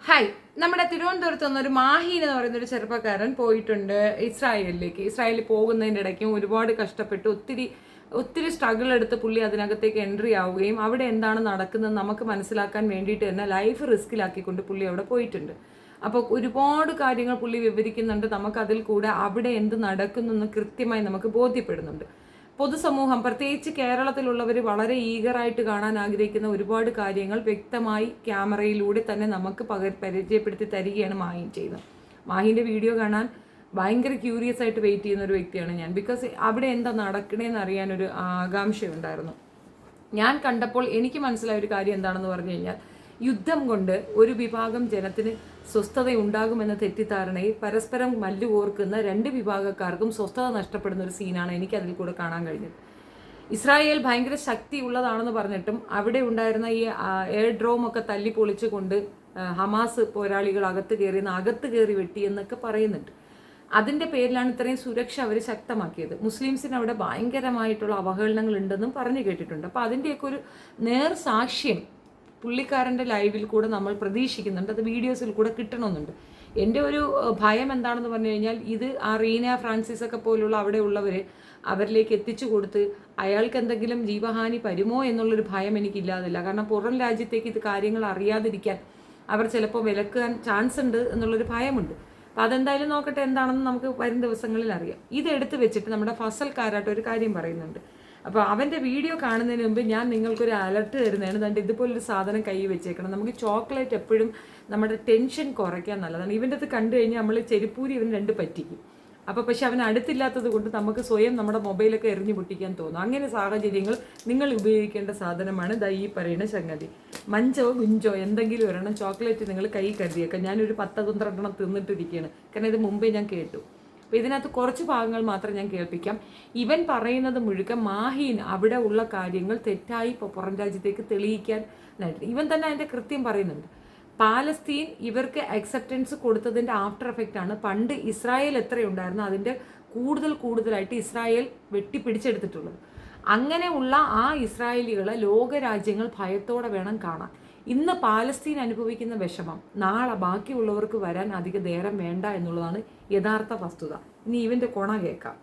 Hi, നമ്മുടെ തിരുവനന്തപുരത്ത് നിന്നൊരു മാഹീൻ എന്ന് പറയുന്ന ഒരു ചെറുപ്പക്കാരൻ പോയിട്ടുണ്ട് ഇസ്രായേലിലേക്ക്. ഇസ്രായേലിൽ പോകുന്നതിൻ്റെ ഇടയ്ക്കും ഒരുപാട് കഷ്ടപ്പെട്ട് ഒത്തിരി സ്ട്രഗിൾ എടുത്ത് പുള്ളി അതിനകത്തേക്ക് എൻട്രി ആവുകയും അവിടെ എന്താണ് നടക്കുന്നത് നമുക്ക് മനസ്സിലാക്കാൻ വേണ്ടിയിട്ട് തന്നെ ലൈഫ് റിസ്കിലാക്കിക്കൊണ്ട് പുള്ളി അവിടെ പോയിട്ടുണ്ട്. അപ്പോൾ ഒരുപാട് കാര്യങ്ങൾ പുള്ളി വിവരിക്കുന്നുണ്ട്. നമുക്കതിൽ കൂടെ അവിടെ എന്ത് നടക്കുന്നു എന്ന് കൃത്യമായി നമുക്ക് ബോധ്യപ്പെടുന്നുണ്ട്. പൊതുസമൂഹം, പ്രത്യേകിച്ച് കേരളത്തിലുള്ളവർ വളരെ ഈഗറായിട്ട് കാണാൻ ആഗ്രഹിക്കുന്ന ഒരുപാട് കാര്യങ്ങൾ വ്യക്തമായി ക്യാമറയിലൂടെ തന്നെ നമുക്ക് പരിചയപ്പെടുത്തി തരികയാണ് മാഹിൻ ചെയ്യുന്നത്. മാഹിൻ്റെ വീഡിയോ കാണാൻ ഭയങ്കര ക്യൂരിയസ് ആയിട്ട് വെയിറ്റ് ചെയ്യുന്ന ഒരു വ്യക്തിയാണ് ഞാൻ. ബിക്കോസ് അവിടെ എന്താ നടക്കണേന്ന് അറിയാനൊരു ആകാംക്ഷയുണ്ടായിരുന്നു. ഞാൻ കണ്ടപ്പോൾ എനിക്ക് മനസ്സിലായ ഒരു കാര്യം എന്താണെന്ന് പറഞ്ഞു കഴിഞ്ഞാൽ, യുദ്ധം കൊണ്ട് ഒരു വിഭാഗം ജനത്തിന് സ്വസ്ഥതയുണ്ടാകുമെന്ന തെറ്റിദ്ധാരണയിൽ പരസ്പരം മല്ലുകോർക്കുന്ന രണ്ട് വിഭാഗക്കാർക്കും സ്വസ്ഥത നഷ്ടപ്പെടുന്ന ഒരു സീനാണ് എനിക്ക് അതിൽ കൂടെ കാണാൻ കഴിഞ്ഞത്. ഇസ്രായേൽ ഭയങ്കര ശക്തിയുള്ളതാണെന്ന് പറഞ്ഞിട്ടും അവിടെ ഉണ്ടായിരുന്ന ഈ എയർ ഡ്രോം ഒക്കെ തല്ലി പൊളിച്ചുകൊണ്ട് ഹമാസ് പോരാളികൾ അകത്ത് കയറി വെട്ടി എന്നൊക്കെ പറയുന്നുണ്ട്. അതിൻ്റെ പേരിലാണ് ഇത്രയും സുരക്ഷ അവർ ശക്തമാക്കിയത്. മുസ്ലിംസിന് അവിടെ ഭയങ്കരമായിട്ടുള്ള അവഹേളനങ്ങൾ ഉണ്ടെന്നും പറഞ്ഞു കേട്ടിട്ടുണ്ട്. അപ്പോൾ അതിൻ്റെയൊക്കെ ഒരു നേർ സാക്ഷ്യം പുള്ളിക്കാരൻ്റെ ലൈവിൽ കൂടെ നമ്മൾ പ്രതീക്ഷിക്കുന്നുണ്ട്. അത് വീഡിയോസിൽ കൂടെ കിട്ടണമെന്നുണ്ട്. എൻ്റെ ഒരു ഭയം എന്താണെന്ന് പറഞ്ഞു കഴിഞ്ഞാൽ, ഇത് ആ റീന ഫ്രാൻസിസ് ഒക്കെ പോലുള്ള അവിടെ ഉള്ളവർ അവരിലേക്ക് എത്തിച്ചു കൊടുത്ത് അയാൾക്ക് എന്തെങ്കിലും ജീവഹാനി വരുമോ എന്നുള്ളൊരു ഭയം എനിക്കില്ലാതില്ല. കാരണം പുറം രാജ്യത്തേക്ക് ഇത് കാര്യങ്ങൾ അറിയാതിരിക്കാൻ അവർ ചിലപ്പോൾ വിലക്കാൻ ചാൻസ് ഉണ്ട് എന്നുള്ളൊരു ഭയമുണ്ട്. അപ്പോൾ അതെന്തായാലും നോക്കട്ടെ, എന്താണെന്ന് നമുക്ക് വരും ദിവസങ്ങളിൽ അറിയാം. ഇതെടുത്ത് വെച്ചിട്ട് നമ്മുടെ ഫസൽ കാരാട്ട് ഒരു കാര്യം പറയുന്നുണ്ട്. അപ്പോൾ അവൻ്റെ വീഡിയോ കാണുന്നതിന് മുമ്പ് ഞാൻ നിങ്ങൾക്കൊരു അലർട്ട് തരുന്നതാണ്. അതുകൊണ്ട് ഇതുപോലൊരു സാധനം കൈ വെച്ചേക്കണം. നമുക്ക് ചോക്ലേറ്റ് എപ്പോഴും നമ്മുടെ ടെൻഷൻ കുറയ്ക്കാൻ നല്ലതാണ്. ഇവൻ്റെ അത് കണ്ടു കഴിഞ്ഞാൽ നമ്മൾ ചെരുപ്പൂരി ഇവൻ രണ്ട് പറ്റിക്കും. അപ്പോൾ പക്ഷെ അവൻ അടുത്തില്ലാത്തത് കൊണ്ട് നമുക്ക് സ്വയം നമ്മുടെ മൊബൈലൊക്കെ എറിഞ്ഞു പൊട്ടിക്കാൻ തോന്നും. അങ്ങനെ സാഹചര്യങ്ങൾ നിങ്ങൾ ഉപയോഗിക്കേണ്ട സാധനമാണ് ഈ പറയുന്ന സംഗതി. മഞ്ചോ ഗുഞ്ചോ എന്തെങ്കിലും ഒരെണ്ണം ചോക്ലേറ്റ് നിങ്ങൾ കൈ കരുതിയേക്കാം. ഞാനൊരു 10-12 തിന്നിട്ടിരിക്കുകയാണ്. കാരണം ഇത് മുമ്പേ ഞാൻ കേട്ടു. അപ്പോൾ ഇതിനകത്ത് കുറച്ച് ഭാഗങ്ങൾ മാത്രം ഞാൻ കേൾപ്പിക്കാം. ഇവൻ പറയുന്നത് മുഴുവൻ മാഹീൻ അവിടെ ഉള്ള കാര്യങ്ങൾ തെറ്റായി ഇപ്പോൾ പുറം രാജ്യത്തേക്ക് തെളിയിക്കാനായിട്ട് ഇവൻ തന്നെ അതിൻ്റെ കൃത്യം പറയുന്നുണ്ട്. പാലസ്തീൻ ഇവർക്ക് അക്സെപ്റ്റൻസ് കൊടുത്തതിൻ്റെ ആഫ്റ്റർ എഫക്റ്റ് ആണ് പണ്ട് ഇസ്രായേൽ എത്രയുണ്ടായിരുന്നു അതിൻ്റെ കൂടുതലായിട്ട് ഇസ്രായേൽ വെട്ടിപ്പിടിച്ചെടുത്തിട്ടുള്ളത്. അങ്ങനെയുള്ള ആ ഇസ്രായേലികളെ ലോകരാജ്യങ്ങൾ ഭയത്തോടെ വേണം കാണാൻ. ഇന്ന് പാലസ്തീൻ അനുഭവിക്കുന്ന വിഷമം നാളെ ബാക്കിയുള്ളവർക്ക് വരാൻ അധിക നേരം വേണ്ട എന്നുള്ളതാണ് യഥാർത്ഥ വസ്തുത. ഇനി ഇവന്റെ കൊണ കേൾക്കാം.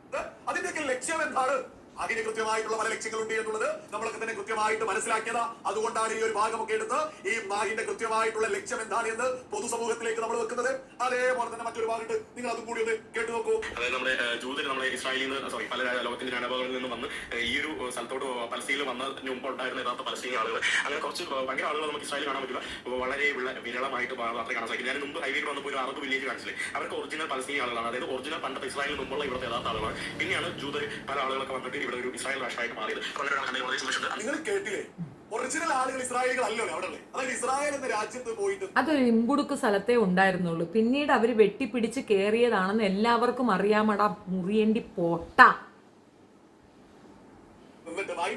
അതിന്റെയൊക്കെ ലക്ഷ്യം എന്താണ്? അതിന് കൃത്യമായിട്ടുള്ള പല ലക്ഷ്യങ്ങളുണ്ട് എന്നുള്ളത് നമ്മളൊക്കെ തന്നെ കൃത്യമായിട്ട് മനസ്സിലാക്കിയത്. അതുകൊണ്ടാണ് ഈ ഒരു ഭാഗമൊക്കെ എടുത്ത് ഈ മാഹിന്റെ കൃത്യമായിട്ടുള്ള ലക്ഷ്യം എന്താണ് എന്ന് പൊതുസമൂഹത്തിലേക്ക് നമ്മൾ വെക്കുന്നത്. അതേപോലെ തന്നെ മറ്റൊരു ഭാഗത്ത് നിങ്ങൾ അതും കൂടി ഒന്ന് കേട്ടു നോക്കൂ. അതായത് നമ്മുടെ ജൂതർ നമ്മുടെ ഇസ്രായേലിൽ നിന്ന് പല ലോകത്തിന്റെ നാനാഭാഗങ്ങളിൽ നിന്ന് വന്ന് ഈ ഒരു സ്ഥലത്തോട് പലസ്തീനിൽ വന്നതിന് മുമ്പ് ഉണ്ടായിരുന്ന യഥാർത്ഥ പലസ്തീനി ആളുകൾ, അങ്ങനെ കുറച്ച് ഭയങ്കര ആളുകൾ നമുക്ക് ഇസ്രായേലിൽ കാണാൻ പറ്റില്ല. വളരെ വിരളമായിട്ട് മാത്രമേ കാണാൻ സാധിക്കും. ഞാൻ മുമ്പ് ഹൈവേയിൽ വന്നപ്പോൾ ഒരു അറബ് വില്ലേജ് കാണിച്ചില്ലേ, അവർക്ക് ഒറിജിനൽ പലസ്തീനി ആളുകളാണ്. അതായത് ഒറിജിനൽ പണ്ടത്തെ ഇസ്രായേലിന് മുമ്പുള്ള ഇവിടുത്തെ യഥാർത്ഥ ആളുകളാണ്. പിന്നെയാണ് ജൂതർ പല ആളുകളൊക്കെ വന്നിട്ട് ഇവിടെ ഒരു ഇസ്രായേൽ രാഷ്ട്രമായിട്ട് മാറിയത്. നിങ്ങൾ കേട്ടില്ലേ, ഒറിജിനൽ ആളുകൾ ഇസ്രായേലികൾ അല്ലോ അവിടെ. അതായത് ഇസ്രായേൽ എന്ന രാജ്യത്ത് പോയിട്ട് അതൊരു ഇമ്പുടുക്ക് സ്ഥലത്തേ ഉണ്ടായിരുന്നുള്ളൂ. പിന്നീട് അവർ വെട്ടിപ്പിടിച്ച് കയറിയതാണെന്ന് എല്ലാവർക്കും അറിയാമടാ മുറിയേണ്ടി പോട്ട.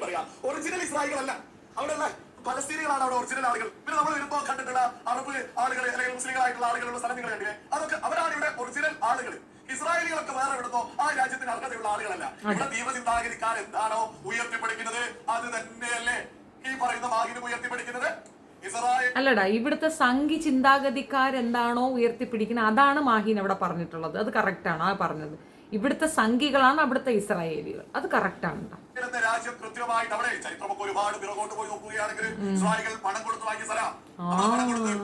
പറയാ ഒറിജിനൽ ഇസ്രായേലല്ല അവിടെ ഉള്ള പലസ്തീനികളാണ് അവിടെ ഒറിജിനൽ ആളുകൾ. പിന്നെ നമ്മൾ വരുമ്പോ കണ്ടിട്ടുള്ള അറബ് ആളുകൾ അല്ലെങ്കിൽ മുസ്ലിങ്ങളായിട്ടുള്ള ആളുകളുള്ള സ്ഥലങ്ങൾ കണ്ടില്ലേ, അതൊക്കെ അവരാണ് ഇവിടെ ഒറിജിനൽ ആളുകൾ. ഇസ്രായേലികളൊക്കെ വേറെ എവിടുന്നോ ആ രാജ്യത്തിന് അർഹതയുള്ള ആളുകളല്ല. ഇവിടെ ദീപചിന്താഗതിക്കാർ എന്താണോ ഉയർത്തിപ്പിടിക്കുന്നത് അത് തന്നെയല്ലേ ഈ പറയുന്ന മാഹിനും ഉയർത്തിപ്പിടിക്കുന്നത്. അല്ലടാ, ഇവിടുത്തെ സംഘി ചിന്താഗതിക്കാരെന്താണോ ഉയർത്തിപ്പിടിക്കുന്നത് അതാണ് മാഹീൻ അവിടെ പറഞ്ഞിട്ടുള്ളത്. അത് കറക്റ്റാണ് ആ പറഞ്ഞത്. ഇവിടുത്തെ സംഘികളാണ് അവിടുത്തെ ഇസ്രായേലികൾ. അത് കറക്റ്റാണ്. രാജ്യം കൃത്യമായിട്ട് അവിടെ ചരിത്രമൊക്കെ ഒരുപാട് പിറകോട്ട് പോയി നോക്കുകയാണെങ്കിൽ ഇസ്രായേലികൾ പണം കൊടുത്ത് വാങ്ങിയ സ്ഥലം,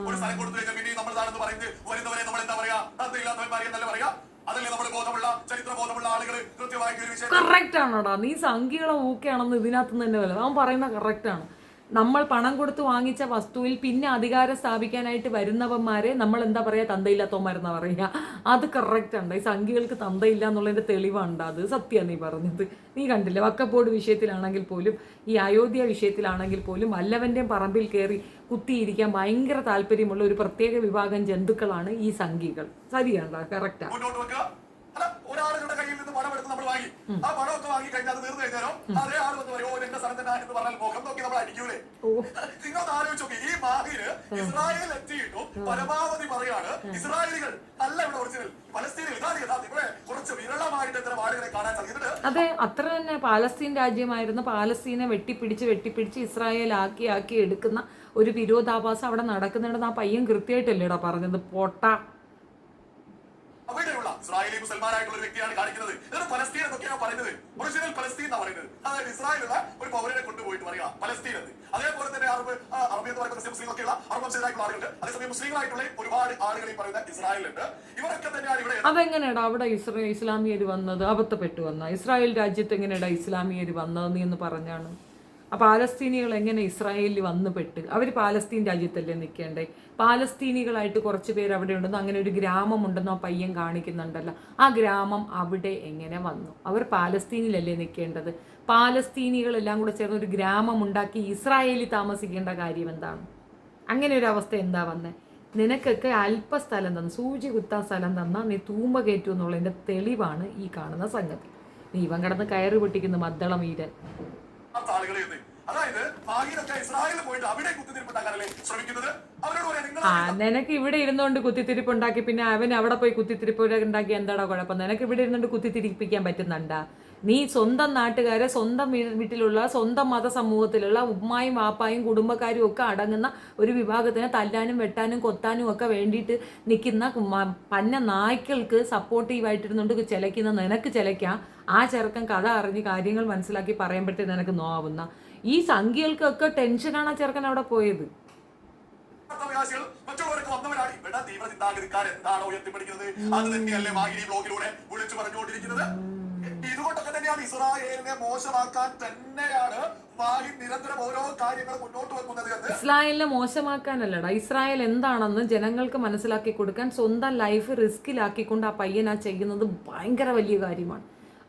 ഒരു സ്ഥലം കൊടുത്തു കഴിഞ്ഞാൽ പിന്നെ നമ്മൾ താണെന്ന് പറയുന്നത് വരുന്നവരെ നമ്മൾ എന്താ പറയാ, തന്തയില്ലാത്തവന്മാരെ എന്നല്ല പറയാ. അതല്ലേ നമ്മുടെ ബോധമുള്ള ചരിത്രബോധമുള്ള ആളുകൾ കൃത്യമായിട്ട് ഒരു വിഷയം. കറക്റ്റ് ആണോടാ, നീ സംഖ്യകളെ ഊക്കെയാണെന്ന് ഇതിനകത്ത് തന്നെ വല്ല അവൻ പറയുന്ന കറക്റ്റ് ആണ്. നമ്മൾ പണം കൊടുത്ത് വാങ്ങിച്ച വസ്തുവിൽ പിന്നെ അധികാരം സ്ഥാപിക്കാനായിട്ട് വരുന്നവന്മാരെ നമ്മൾ എന്താ പറയുക, തന്തയില്ലാത്തവന്മാരെന്നാ പറയുക. അത് കറക്റ്റ് ഉണ്ട്. ഈ സംഖ്യകൾക്ക് തന്തയില്ല എന്നുള്ളതിൻ്റെ തെളിവുണ്ട്. അത് സത്യമാണ് നീ പറഞ്ഞത്. നീ കണ്ടില്ലേ, വക്കപ്പോട് വിഷയത്തിലാണെങ്കിൽ പോലും ഈ അയോധ്യ വിഷയത്തിലാണെങ്കിൽ പോലും വല്ലവൻ്റെയും പറമ്പിൽ കയറി കുത്തിയിരിക്കാൻ ഭയങ്കര താല്പര്യമുള്ള ഒരു പ്രത്യേക വിഭാഗം ജന്തുക്കളാണ് ഈ സംഖ്യകൾ. ശരിയാണ്ടാ, കറക്റ്റാ. ഒരാളുടെ കയ്യിൽ നിന്ന് പണം എടുത്ത് നമ്മൾ വാങ്ങി ആ പണമൊക്കെ വാങ്ങി കഴിഞ്ഞാൽ അത് തീർന്നു കഴിഞ്ഞാലോ അതേ ആൾ വന്ന് പറയും, ഓ എന്റെ സ്ഥലം തന്നെ എന്ന് പറഞ്ഞാൽ മുഖം നോക്കി നമ്മൾ അടിക്കൂലേ? നിങ്ങളൊന്ന് ആലോചിച്ച് നോക്കി. ഈ മാഹിന് ഇസ്രായേൽ എത്തിയിട്ടും പരമാവധി പറയാണ് ഇസ്രായേലികൾ അല്ല ഇവിടെ ഒറിജിനൽ പലസ്തീനിൽ. ഇവിടെ കുറച്ച് വിരളമായിട്ട് ഇത്തരം ആളുകളെ കാണാൻ സാധിക്കുന്നത്. അതെ, അത്ര തന്നെ. പാലസ്തീൻ രാജ്യമായിരുന്ന പാലസ്തീനെ വെട്ടിപ്പിടിച്ച് ഇസ്രായേൽ ആക്കി എടുക്കുന്ന ഒരു വിരോധാഭാസം അവിടെ നടക്കുന്നുണ്ടെന്ന് ആ പയ്യൻ കൃത്യമായിട്ടല്ലേടാ പറഞ്ഞത്, പൊട്ട. അവിടെയുള്ള ഇസ്രായേലി മുസൽമാനായിട്ടുള്ള ഒരു വ്യക്തിയാണ് കാണിക്കുന്നത്. എന്നിട്ട് പലസ്തീൻ എന്നൊക്കെയാണ് പറയുന്നത്. ഒറിജിനൽ പലസ്തീൻ എന്നാ പറയുന്നത്. അതായത് ഇസ്രായേലുള്ള ഒരു പൗരനെ കൊണ്ടുപോയിട്ട് പറയുക പലസ്തീൻ എന്ന്. അതേപോലെ തന്നെ അറബി എന്ന് പറയുന്ന മുസ്ലിങ്ങളൊക്കെയുള്ള അറബ് വംശജരായിട്ടുള്ള ആളുകളുണ്ട്. അതേസമയം മുസ്ലിങ്ങളായിട്ടുള്ള ഒരുപാട് ആളുകൾ ഈ പറയുന്ന ഇസ്രായേലുണ്ട്. ഇവരൊക്കെ തന്നെയാണ് ഇവിടെ. അതെങ്ങനെയാടാ അവിടെ ഇസ്ലാമിയർ വന്നത്? അബദ്ധപ്പെട്ടു വന്ന ഇസ്രായേൽ രാജ്യത്ത് എങ്ങനെയാടാ ഇസ്ലാമിയർ വന്നതെന്ന് എന്ന് പറഞ്ഞാണ്. ആ പാലസ്തീനികൾ എങ്ങനെ ഇസ്രായേലിൽ വന്നു പെട്ട്? അവർ പാലസ്തീൻ രാജ്യത്തല്ലേ നിൽക്കേണ്ടേ? പാലസ്തീനികളായിട്ട് കുറച്ച് പേര് അവിടെ ഉണ്ടെന്നോ, അങ്ങനെ ഒരു ഗ്രാമം ഉണ്ടെന്നോ ആ പയ്യൻ കാണിക്കുന്നുണ്ടല്ലോ. ആ ഗ്രാമം അവിടെ എങ്ങനെ വന്നു? അവർ പാലസ്തീനിലല്ലേ നിൽക്കേണ്ടത്? പാലസ്തീനികളെല്ലാം കൂടെ ചേർന്ന് ഒരു ഗ്രാമം ഉണ്ടാക്കി ഇസ്രായേലിൽ താമസിക്കേണ്ട കാര്യം എന്താണ്? അങ്ങനെ ഒരു അവസ്ഥ എന്താ വന്നേ? നിനക്കൊക്കെ അല്പസ്ഥലം തന്ന, സൂചി കുത്താൻ സ്ഥലം തന്ന നീ തൂമ്പ കയറ്റു എന്നുള്ളതിൻ്റെ തെളിവാണ് ഈ കാണുന്ന സംഗതി. നീ ഇവൻ കിടന്ന് കയറ് പൊട്ടിക്കുന്നു മദ്ദളം വീരൻ. അതായത് ഇസ്രായേലിൽ പോയിട്ട് അവിടെ കുത്തിത്തിരിപ്പുണ്ടാക്കാനല്ലേ ശ്രമിക്കുന്നത്. നിനക്ക് ഇവിടെ ഇരുന്നുകൊണ്ട് കുത്തിത്തിരിപ്പുണ്ടാക്കി പിന്നെ അവൻ അവിടെ പോയി കുത്തിത്തിരിപ്പുണ്ടാക്കി എന്താടാ കുഴപ്പം? നിനക്ക് ഇവിടെ ഇരുന്നുകൊണ്ട് കുത്തിത്തിരിപ്പിക്കാൻ പറ്റുന്നുണ്ടാ? നീ സ്വന്തം നാട്ടുകാരെ, സ്വന്തം വീട്ടിലുള്ള, സ്വന്തം മതസമൂഹത്തിലുള്ള ഉമ്മായും വാപ്പായും കുടുംബക്കാരും ഒക്കെ അടങ്ങുന്ന ഒരു വിഭാഗത്തിനെ തല്ലാനും വെട്ടാനും കൊത്താനും ഒക്കെ വേണ്ടിയിട്ട് നിൽക്കുന്ന പന്ന നായ്ക്കൾക്ക് സപ്പോർട്ടീവായിട്ടിരുന്നുകൊണ്ട് ചിലയ്ക്കുന്ന നിനക്ക് ചിലയ്ക്കാം. ആ ചെറുക്കൻ കഥ അറിഞ്ഞ് കാര്യങ്ങൾ മനസ്സിലാക്കി പറയുമ്പോഴത്തേക്ക് നിനക്ക് നോവുന്ന ഈ സംഖ്യകൾക്കൊക്കെ ടെൻഷനാണ് ആ ചെറുക്കൻ അവിടെ പോയത്. മറ്റുള്ളവർക്ക് വന്നവരാണ് ഇവിടെ തീവ്ര ചിന്താഗതിക്കാർ എന്താണോ ഉയർത്തിപ്പിടിക്കുന്നത് അത് തന്നെയല്ലേ മാഹിനി ബ്ലോഗിലൂടെ വിളിച്ചു പറഞ്ഞുകൊണ്ടിരിക്കുന്നത്. ഇതുകൊണ്ടൊക്കെ തന്നെയാണ് ഇസ്രായേലിനെ മോശമാക്കാൻ തന്നെയാണ് മാഹിൻ നിരന്തരം ഓരോ കാര്യങ്ങൾ മുന്നോട്ട് വെക്കുന്നത് എന്ന്. ഇസ്രായേലിനെ മോശമാക്കാനല്ലടാ, ഇസ്രായേൽ എന്താണെന്ന് ജനങ്ങൾക്ക് മനസ്സിലാക്കി കൊടുക്കാൻ സ്വന്തം ലൈഫ് റിസ്കിലാക്കിക്കൊണ്ട് ആ പയ്യൻ ആ ചെയ്യുന്നത് ഭയങ്കര വലിയ കാര്യമാണ്.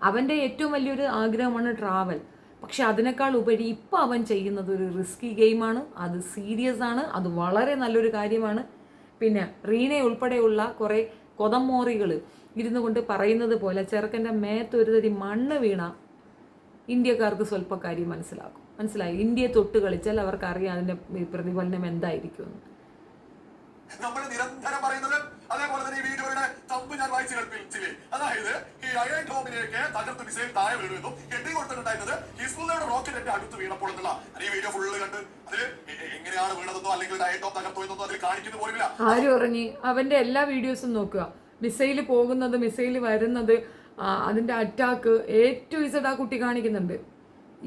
അവൻ്റെ ഏറ്റവും വലിയൊരു ആഗ്രഹമാണ് ട്രാവൽ. പക്ഷെ അതിനേക്കാൾ ഉപരി ഇപ്പം അവൻ ചെയ്യുന്നത് ഒരു റിസ്കി ഗെയിമാണ്. അത് സീരിയസ് ആണ്, അത് വളരെ നല്ലൊരു കാര്യമാണ്. പിന്നെ റീന ഉൾപ്പെടെയുള്ള കുറേ കൊതമോറികൾ ഇരുന്നു കൊണ്ട് പറയുന്നത് പോലെ ചെറുക്കൻ്റെ മേത്ത് ഒരു തരി മണ്ണ് വീണ ഇന്ത്യക്കാർക്ക് സ്വല്പ കാര്യം മനസ്സിലായി. ഇന്ത്യയെ തൊട്ട് കളിച്ചാൽ അവർക്കറിയാം അതിൻ്റെ പ്രതിഫലനം എന്തായിരിക്കുമെന്ന്. നമ്മൾ നിരന്തരം പറയുന്നത് അതേപോലെ തന്നെ ഈ വീഡിയോയുടെ തമ്പ് ഞാൻ വായിച്ചു കേൾപ്പിച്ചില്ലേ. അതായത് ഈ അയൺ ഡോമിലേക്ക് തകർത്ത് മിസൈൽ താഴെ വീഴുമെന്നും കെട്ടി കൊടുത്തിട്ടുണ്ടായിരുന്നത് ഹിസ്ബുള്ളയുടെ റോക്കറ്റിന്റെ അടുത്ത് വീണപ്പോൾ എന്നുള്ള ഈ വീഡിയോ ഫുള്ള് കണ്ട് അതിൽ എങ്ങനെയാണ് വീണതെന്നോ അല്ലെങ്കിൽ അയൺ ഡോം തകർത്തോ എന്നൊന്നും അതിൽ കാണിക്കുന്നു പോലുമില്ല. ആര് പറഞ്ഞു? അവന്റെ എല്ലാ വീഡിയോസും നോക്കുക. മിസൈൽ പോകുന്നത്, മിസൈൽ വരുന്നത്, അതിന്റെ അറ്റാക്ക് ഏറ്റവും ഇസഡ് ആ കുട്ടി കാണിക്കുന്നുണ്ട്.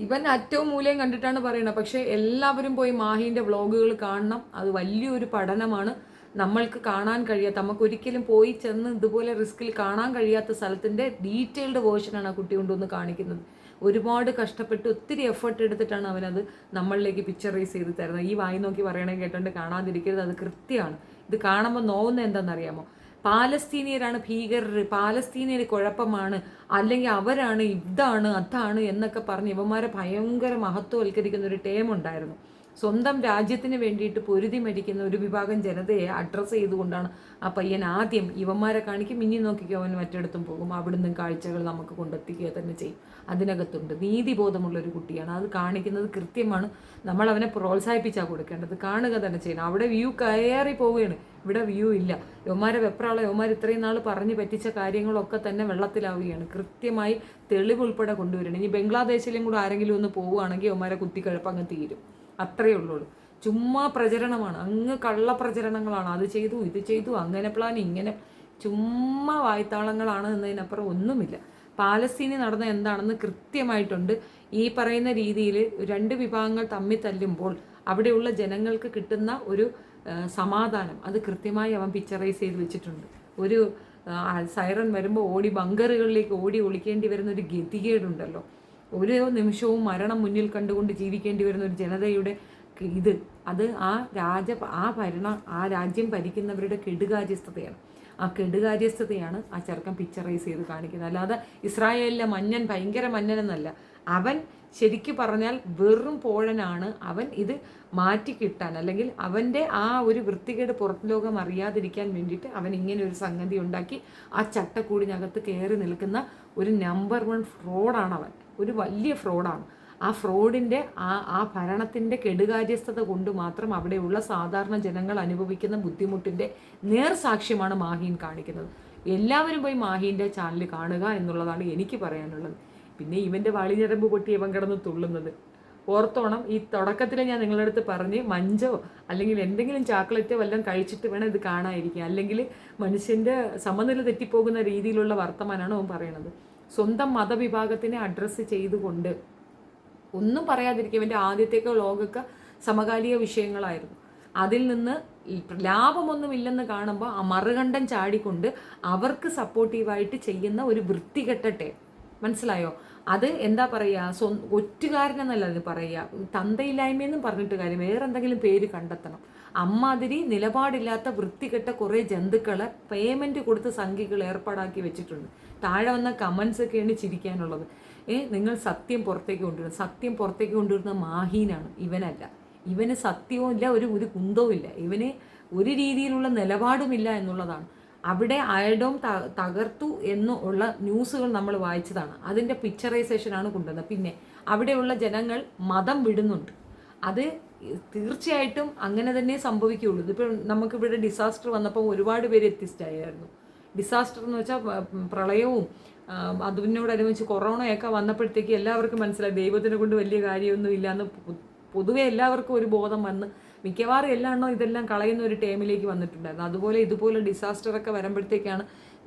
ഇവൻ അറ്റവും മൂലയും കണ്ടിട്ടാണ് പറയണത്. പക്ഷെ എല്ലാവരും പോയി മാഹീൻ്റെ വ്ളോഗുകൾ കാണണം. അത് വലിയൊരു പഠനമാണ്. നമ്മൾക്ക് കാണാൻ കഴിയാത്ത, നമുക്കൊരിക്കലും പോയി ചെന്ന് ഇതുപോലെ റിസ്കിൽ കാണാൻ കഴിയാത്ത സ്ഥലത്തിൻ്റെ ഡീറ്റെയിൽഡ് വേർഷനാണ് ആ കുട്ടി കൊണ്ടുവന്ന് കാണിക്കുന്നത്. ഒരുപാട് കഷ്ടപ്പെട്ട് ഒത്തിരി എഫേർട്ട് എടുത്തിട്ടാണ് അവനത് നമ്മളിലേക്ക് പിക്ചറൈസ് ചെയ്ത് തരുന്നത്. ഈ വായി നോക്കി പറയണേ കേട്ടോണ്ട് കാണാതിരിക്കരുത്, അത് കൃത്യമാണ്. ഇത് കാണുമ്പോൾ നോവുന്നത് എന്താണെന്നറിയാമോ? പാലസ്തീനിയരാണ് ഭീകരർ, പാലസ്തീനിയർ കുഴപ്പമാണ്, അല്ലെങ്കിൽ അവരാണ് ഇതാണ് അതാണ് എന്നൊക്കെ പറഞ്ഞ് ഇവന്മാരെ ഭയങ്കര മഹത്വവൽക്കരിക്കുന്ന ഒരു ടേമുണ്ടായിരുന്നു. സ്വന്തം രാജ്യത്തിന് വേണ്ടിയിട്ട് പൊരുതി മരിക്കുന്ന ഒരു വിഭാഗം ജനതയെ അഡ്രസ്സ് ചെയ്തുകൊണ്ടാണ് ആ പയ്യൻ ആദ്യം ഇവന്മാരെ കാണിക്കും. ഇനി നോക്കിക്കോ അവൻ മറ്റിടത്തും പോകും, അവിടുന്ന് കാഴ്ചകൾ നമുക്ക് കൊണ്ടെത്തിക്കുക തന്നെ ചെയ്യും. അതിനകത്തുണ്ട് നീതിബോധമുള്ളൊരു കുട്ടിയാണ്, അത് കാണിക്കുന്നത് കൃത്യമാണ്. നമ്മൾ അവനെ പ്രോത്സാഹിപ്പിച്ചാൽ കൊടുക്കേണ്ടത്, കാണുക തന്നെ ചെയ്യണം. അവിടെ വ്യൂ കയറി പോവുകയാണ്, ഇവിടെ വ്യൂ ഇല്ല. യവന്മാരെ വെപ്രാളം, യവന്മാർ ഇത്രയും നാൾ പറഞ്ഞു പറ്റിച്ച കാര്യങ്ങളൊക്കെ തന്നെ വെള്ളത്തിലാവുകയാണ്. കൃത്യമായി തെളിവ് ഉൾപ്പെടെ കൊണ്ടുവരണം. ഇനി ബംഗ്ലാദേശിലും കൂടെ ആരെങ്കിലും ഒന്ന് പോവുകയാണെങ്കിൽ യവന്മാരെ കുത്തിക്കഴപ്പ് അങ്ങ് തീരും. അത്രയേ ഉള്ളൂ. ചുമ്മാ പ്രചരണമാണ്, അങ്ങ് കള്ളപ്രചരണങ്ങളാണ്. അത് ചെയ്തു, ഇത് ചെയ്തു, അങ്ങനെ പ്ലാൻ, ഇങ്ങനെ ചുമ്മാ വായ്ത്താളങ്ങളാണ് എന്നതിനപ്പുറം ഒന്നുമില്ല. പാലസ്തീനിൽ നടന്ന എന്താണെന്ന് കൃത്യമായിട്ടുണ്ട്. ഈ പറയുന്ന രീതിയിൽ രണ്ട് വിഭാഗങ്ങൾ തമ്മിൽ തല്ലുമ്പോൾ അവിടെയുള്ള ജനങ്ങൾക്ക് കിട്ടുന്ന ഒരു സമാധാനം അത് കൃത്യമായി അവൻ പിക്ചറൈസ് ചെയ്ത് വെച്ചിട്ടുണ്ട്. ഒരു സൈറൻ വരുമ്പോൾ ഓടി ബങ്കറുകളിലേക്ക് ഓടി ഒളിക്കേണ്ടി വരുന്ന ഒരു ഗതികേടുണ്ടല്ലോ. ഓരോ നിമിഷവും മരണം മുന്നിൽ കണ്ടുകൊണ്ട് ജീവിക്കേണ്ടി വരുന്ന ഒരു ജനതയുടെ അത് ആ രാജ്യം ഭരിക്കുന്നവരുടെ കെടുകാര്യസ്ഥതയാണ്. ആ കെടുകാര്യസ്ഥതയാണ് ആ ചെറുക്കൻ പിക്ചറൈസ് ചെയ്ത് കാണിക്കുന്നത്. അല്ലാതെ ഇസ്രായേലിലെ മഞ്ഞൻ ഭയങ്കര മഞ്ഞനെന്നല്ല. അവൻ ശരിക്കും പറഞ്ഞാൽ വെറും പോഴനാണ്. അവൻ ഇത് മാറ്റി കിട്ടാൻ, അല്ലെങ്കിൽ അവൻ്റെ ആ ഒരു വൃത്തികേട് പുറത്ത് ലോകം അറിയാതിരിക്കാൻ വേണ്ടിയിട്ട് അവൻ ഇങ്ങനെ ഒരു സംഗതി ഉണ്ടാക്കി ആ ചട്ടക്കൂടിനകത്ത് കയറി നിൽക്കുന്ന ഒരു നമ്പർ 1 ഫ്രോഡാണ് അവൻ. ഒരു വലിയ ഫ്രോഡാണ്. ആ ഫ്രോഡിൻ്റെ ആ ഭരണത്തിൻ്റെ കെടുകാര്യസ്ഥത കൊണ്ട് മാത്രം അവിടെയുള്ള സാധാരണ ജനങ്ങൾ അനുഭവിക്കുന്ന ബുദ്ധിമുട്ടിൻ്റെ നേർസാക്ഷ്യമാണ് മാഹീൻ കാണിക്കുന്നത്. എല്ലാവരും പോയി മാഹീൻ്റെ ചാനൽ കാണുക എന്നുള്ളതാണ് എനിക്ക് പറയാനുള്ളത്. പിന്നെ ഇവൻ്റെ വാളിഞ്ഞരമ്പ് പൊട്ടി ഇവൻ കിടന്ന് തുള്ളുന്നത് ഓർത്തോണം. ഈ തുടക്കത്തിൽ ഞാൻ നിങ്ങളുടെ അടുത്ത് പറഞ്ഞ് മഞ്ചോ അല്ലെങ്കിൽ എന്തെങ്കിലും ചാക്ലേറ്റോ വല്ലതും കഴിച്ചിട്ട് വേണം ഇത് കാണാതിരിക്കുക, അല്ലെങ്കിൽ മനുഷ്യൻ്റെ സമനില തെറ്റിപ്പോകുന്ന രീതിയിലുള്ള വർത്തമാനമാണ് അവൻ പറയണത്. സ്വന്തം മതവിഭാഗത്തിനെ അഡ്രസ്സ് ചെയ്തുകൊണ്ട് ഒന്നും പറയാതിരിക്കും. ഇവൻ്റെ ആദ്യത്തേക്ക് വ്ലോഗൊക്കെ സമകാലിക വിഷയങ്ങളായിരുന്നു. അതിൽ നിന്ന് ലാഭമൊന്നുമില്ലെന്ന് കാണുമ്പോൾ ആ മറുകണ്ഠം ചാടിക്കൊണ്ട് അവർക്ക് സപ്പോർട്ടീവായിട്ട് ചെയ്യുന്ന ഒരു വൃത്തികെട്ടട്ടെ, മനസ്സിലായോ? അത് എന്താ പറയുക, ഒറ്റുകാരനെന്നല്ല അത് പറയുക, തന്തയില്ലായ്മയെന്നും പറഞ്ഞിട്ട് കാര്യം, വേറെ എന്തെങ്കിലും പേര് കണ്ടെത്തണം. അമ്മാതിരി നിലപാടില്ലാത്ത വൃത്തികെട്ട കുറേ ജന്തുക്കളെ പേയ്മെൻറ്റ് കൊടുത്ത് സംഖ്യകൾ ഏർപ്പാടാക്കി വെച്ചിട്ടുണ്ട്. താഴെ വന്ന കമൻസൊക്കെയാണ് ചിരിക്കാനുള്ളത്. നിങ്ങൾ സത്യം പുറത്തേക്ക് കൊണ്ടുവരുന്നത്, സത്യം പുറത്തേക്ക് കൊണ്ടുവരുന്ന മാഹീനാണ്, ഇവനല്ല. ഇവന് സത്യവും ഇല്ല, ഒരു കുന്തവും ഇല്ല, ഇവന് ഒരു രീതിയിലുള്ള നിലപാടുമില്ല എന്നുള്ളതാണ്. അവിടെ അയഡോം തകർത്തു എന്നുള്ള ന്യൂസുകൾ നമ്മൾ വായിച്ചതാണ്. അതിൻ്റെ പിക്ചറൈസേഷനാണ് കൊണ്ടുവന്നത്. പിന്നെ അവിടെയുള്ള ജനങ്ങൾ മതം വിടുന്നുണ്ട്. അത് തീർച്ചയായിട്ടും അങ്ങനെ തന്നെ സംഭവിക്കുകയുള്ളൂ. ഇതിപ്പോൾ നമുക്കിവിടെ ഡിസാസ്റ്റർ വന്നപ്പോൾ ഒരുപാട് പേര് എത്തിസ്റ്റായിരുന്നു. ഡിസാസ്റ്റർ എന്ന് വെച്ചാൽ പ്രളയവും അതിനോടനുബന്ധിച്ച് കൊറോണയൊക്കെ വന്നപ്പോഴത്തേക്ക് എല്ലാവർക്കും മനസ്സിലായി ദൈവത്തിനെ കൊണ്ട് വലിയ കാര്യമൊന്നും ഇല്ലയെന്ന് പൊതുവെ എല്ലാവർക്കും ഒരു ബോധം വന്ന് മിക്കവാറും എല്ലാം ഇതെല്ലാം കളയുന്ന ഒരു ടൈമിലേക്ക് വന്നിട്ടുണ്ടായിരുന്നു. അതുപോലെ ഇതുപോലെ ഡിസാസ്റ്ററൊക്കെ വരുമ്പോഴത്തേക്കാണ്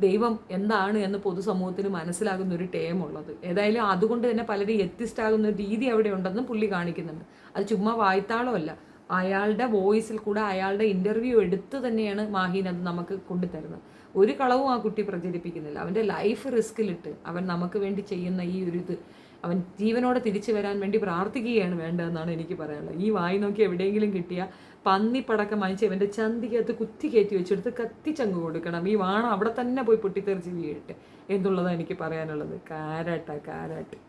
ദൈവം എന്താണ് എന്ന് പൊതുസമൂഹത്തിന് മനസ്സിലാകുന്ന ഒരു ടൈം ഉള്ളത്. ഏതായാലും അതുകൊണ്ട് തന്നെ പലരും എത്തിസ്റ്റാകുന്ന ഒരു രീതി അവിടെ ഉണ്ടെന്നും പുള്ളി കാണിക്കുന്നുണ്ട്. അത് ചുമ്മാ വായ്ത്താളമല്ല, അയാളുടെ വോയിസിൽ കൂടെ അയാളുടെ ഇൻ്റർവ്യൂ എടുത്ത് തന്നെയാണ് മാഹീൻ അത് നമുക്ക് കൊണ്ടുതരുന്നത്. ഒരു കളവും ആ കുട്ടി പ്രചരിപ്പിക്കുന്നില്ല. അവൻ്റെ ലൈഫ് റിസ്കിലിട്ട് അവൻ നമുക്ക് വേണ്ടി ചെയ്യുന്ന ഈ ഒരു ഇത് അവൻ ജീവനോടെ തിരിച്ചു വരാൻ വേണ്ടി പ്രാർത്ഥിക്കുകയാണ് വേണ്ടതെന്നാണ് എനിക്ക് പറയാനുള്ളത്. ഈ വായി നോക്കി എവിടെയെങ്കിലും കിട്ടിയ പന്നിപ്പടക്കം വാങ്ങിച്ച് ഇവൻ്റെ ചന്തിക്കകത്ത് കുത്തി കയറ്റി വെച്ചെടുത്ത് കത്തിച്ചങ്ങ് കൊടുക്കണം. ഈ വാണം അവിടെ തന്നെ പോയി പൊട്ടിത്തെറിച്ച് വീഴട്ടെ എന്നുള്ളതാണ് എനിക്ക് പറയാനുള്ളത്. കാരാട്ട്